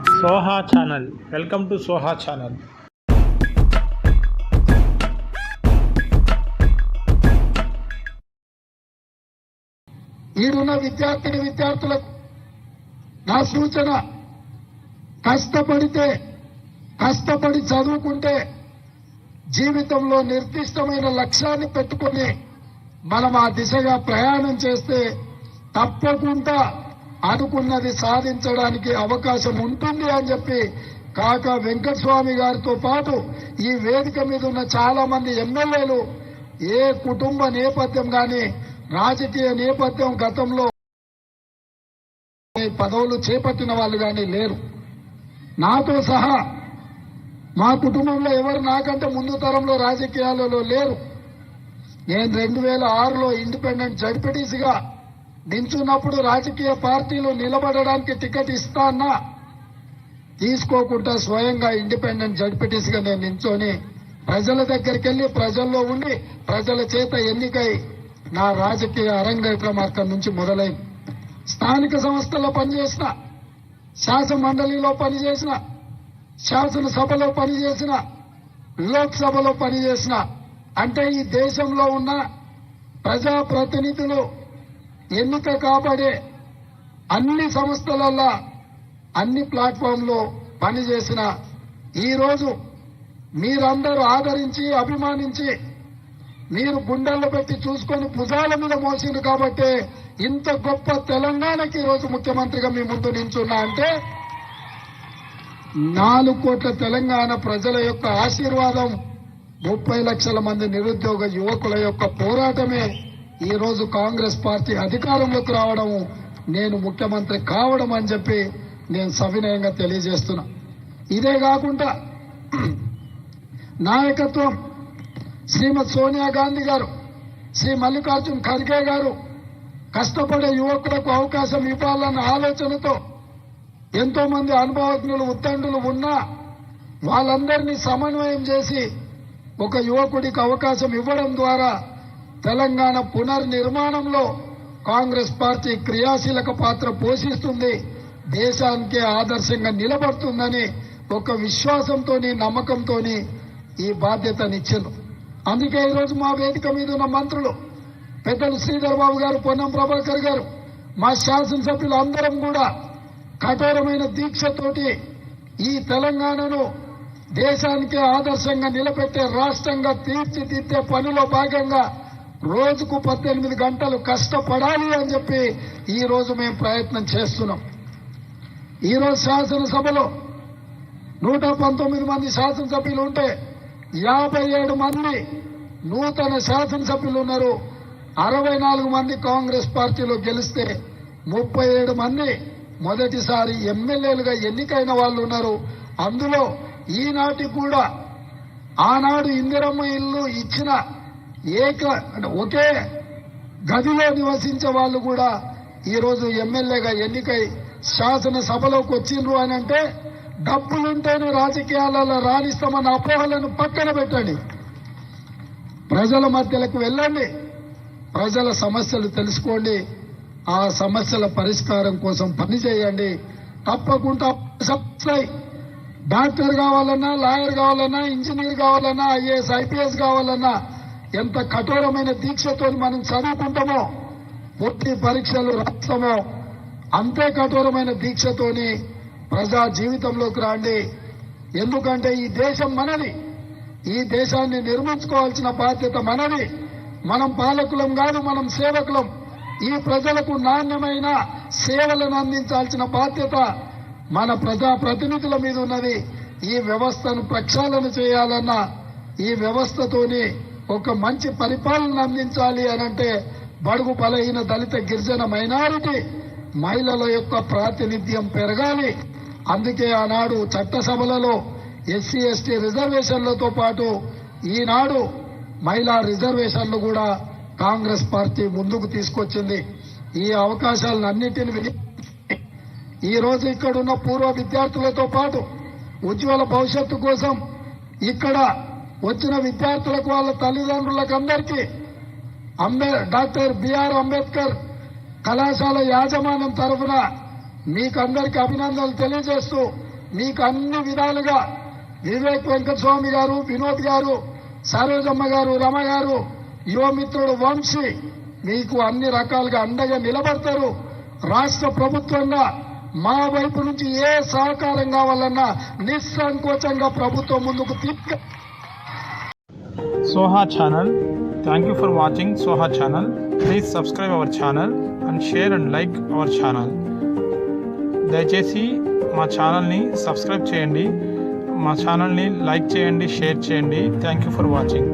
Soha channel. Welcome to Soha channel. ఈడున్న విద్యార్థులకు నా సూచన, కష్టపడి చదువుకుంటే జీవితంలో నిర్దిష్టమైన లక్ష్యాన్ని పెట్టుకుని మనం ఆ దిశగా ప్రయాణం చేస్తే తప్పకుండా అనుకున్నది సాధించడానికి అవకాశం ఉంటుంది అని చెప్పి కాకా వెంకటస్వామి గారితో పాటు ఈ వేదిక మీద ఉన్న చాలా మంది ఎమ్మెల్యేలు ఏ కుటుంబ నేపథ్యం గాని రాజకీయ నేపథ్యం గతంలో పదవులు చేపట్టిన వాళ్ళు గాని లేరు. నాతో సహా మా కుటుంబంలో ఎవరు నాకంటే ముందు తరంలో రాజకీయాలలో లేరు. నేను 2006లో ఇండిపెండెంట్ జడ్పీటీసీగా నించున్నప్పుడు రాజకీయ పార్టీలు నిలబడడానికి టికెట్ ఇస్తానా తీసుకోకుండా స్వయంగా ఇండిపెండెంట్ జడ్పీటీసీగా నేను నించొని ప్రజల దగ్గరికి వెళ్లి ప్రజల్లో ఉండి ప్రజల చేత ఎన్నికై నా రాజకీయ అరంగేట్రం అక్కడి నుంచి మొదలైంది. స్థానిక సంస్థల్లో పనిచేసిన, శాసన మండలిలో పనిచేసిన, శాసనసభలో పనిచేసిన, లోక్సభలో పనిచేసిన, అంటే ఈ దేశంలో ఉన్న ప్రజాప్రతినిధులు ఎన్నిక కాబడే అన్ని సంస్థలలో అన్ని ప్లాట్ఫామ్లో పనిచేసిన ఈరోజు మీరందరూ ఆదరించి అభిమానించి మీరు గుండెల్లో పెట్టి చూసుకొని భుజాల మీద మోసింది కాబట్టి ఇంత గొప్ప తెలంగాణకి ఈరోజు ముఖ్యమంత్రిగా మీ ముందు నించున్నా అంటే 4 కోట్ల తెలంగాణ ప్రజల యొక్క ఆశీర్వాదం, 30 లక్షల మంది నిరుద్యోగ యువకుల యొక్క పోరాటమే ఈ రోజు కాంగ్రెస్ పార్టీ అధికారంలోకి రావడం, నేను ముఖ్యమంత్రి కావడం అని చెప్పి నేను సవినయంగా తెలియజేస్తున్నా. ఇదే కాకుండా నాయకత్వం శ్రీమతి సోనియా గాంధీ గారు, శ్రీ మల్లికార్జున్ ఖర్గే గారు కష్టపడే యువకులకు అవకాశం ఇవ్వాలన్న ఆలోచనతో ఎంతో మంది అనుభవజ్ఞులు ఉత్తండులు ఉన్నా వాళ్ళందరినీ సమన్వయం చేసి ఒక యువకుడికి అవకాశం ఇవ్వడం ద్వారా తెలంగాణ పునర్నిర్మాణంలో కాంగ్రెస్ పార్టీ క్రియాశీలక పాత్ర పోషిస్తుంది, దేశానికే ఆదర్శంగా నిలబడుతుందని ఒక విశ్వాసంతో నమ్మకంతో ఈ బాధ్యతనిచ్చారు. అందుకే ఈరోజు మా వేదిక మీద ఉన్న మంత్రులు పెద్దలు శ్రీధర్ బాబు గారు, పొన్నం ప్రభాకర్ గారు, మా శాసనసభ్యులు అందరం కూడా కఠోరమైన దీక్షతోటి ఈ తెలంగాణను దేశానికే ఆదర్శంగా నిలబెట్టే రాష్ట్రంగా తీర్చిదిద్దే పనిలో భాగంగా రోజుకు 18 గంటలు కష్టపడాలి అని చెప్పి ఈ రోజు మేము ప్రయత్నం చేస్తున్నాం. ఈరోజు శాసనసభలో 119 మంది శాసనసభ్యులు ఉంటే 57 మంది నూతన శాసనసభ్యులు ఉన్నారు. 64 మంది కాంగ్రెస్ పార్టీలో గెలిస్తే 37 మంది మొదటిసారి ఎమ్మెల్యేలుగా ఎన్నికైన వాళ్ళు ఉన్నారు. అందులో ఈనాటికి కూడా ఆనాడు ఇందిరమ్మ ఇల్లు ఇచ్చిన ఒకే గదిలో నివసించే వాళ్ళు కూడా ఈరోజు ఎమ్మెల్యేగా ఎన్నికై శాసనసభలోకి వచ్చిండ్రు అని అంటే డబ్బులుంటేనే రాజకీయాలలో రాణిస్తామన్న అపోహలను పక్కన పెట్టండి. ప్రజల మధ్యలకు వెళ్ళండి, ప్రజల సమస్యలు తెలుసుకోండి, ఆ సమస్యల పరిష్కారం కోసం పనిచేయండి. తప్పకుండా డాక్టర్ కావాలన్నా, లాయర్ కావాలన్నా, ఇంజనీర్ కావాలన్నా, ఐఏఎస్ ఐపీఎస్ కావాలన్నా ఎంత కఠోరమైన దీక్షతో మనం చదువుకుంటామో, పూర్తి పరీక్షలు రాస్తామో అంతే కఠోరమైన దీక్షతోని ప్రజా జీవితంలోకి రండి. ఎందుకంటే ఈ దేశం మనది, ఈ దేశాన్ని నిర్మించుకోవాల్సిన బాధ్యత మనది. మనం పాలకులం కాదు, మనం సేవకులం. ఈ ప్రజలకు నాణ్యమైన సేవలను అందించాల్సిన బాధ్యత మన ప్రజా ప్రతినిధుల మీద ఉన్నది. ఈ వ్యవస్థను ప్రక్షాళన చేయాలన్నా, ఈ వ్యవస్థతోని ఒక మంచి పరిపాలన అందించాలి అనంటే బడుగు బలహీన దళిత గిరిజన మైనారిటీ మహిళల యొక్క ప్రాతినిధ్యం పెరగాలి. అందుకే ఆనాడు చట్టసభలలో ఎస్సీ ఎస్టీ రిజర్వేషన్లతో పాటు ఈనాడు మహిళా రిజర్వేషన్లు కూడా కాంగ్రెస్ పార్టీ ముందుకు తీసుకొచ్చింది. ఈ అవకాశాలన్నింటినీ ఈ రోజు ఇక్కడున్న పూర్వ విద్యార్థులతో పాటు ఉజ్వల భవిష్యత్తు కోసం ఇక్కడ వచ్చిన విద్యార్థులకు, వాళ్ళ తల్లిదండ్రులకు అందరికీ డాక్టర్ బిఆర్ అంబేద్కర్ కళాశాల యాజమాన్యం తరఫున మీకందరికీ అభినందనలు తెలియజేస్తూ మీకు అన్ని విధాలుగా వివేక్ వెంకటస్వామి గారు, వినోద్ గారు, సరోజమ్మ గారు, రమ గారు, యువమిత్రుడు వంశీ మీకు అన్ని రకాలుగా అండగా నిలబడతారు. రాష్ట్ర ప్రభుత్వంగా మా వైపు నుంచి ఏ సహకారం కావాలన్నా నిస్సంకోచంగా ప్రభుత్వం ముందుకు Soha channel. Thank you for watching Soha channel. Please subscribe our channel and share and like our channel. దయచేసి మా ఛానల్ని సబ్స్క్రైబ్ చేయండి, మా ఛానల్ని లైక్ చేయండి, షేర్ చేయండి. Thank you for watching.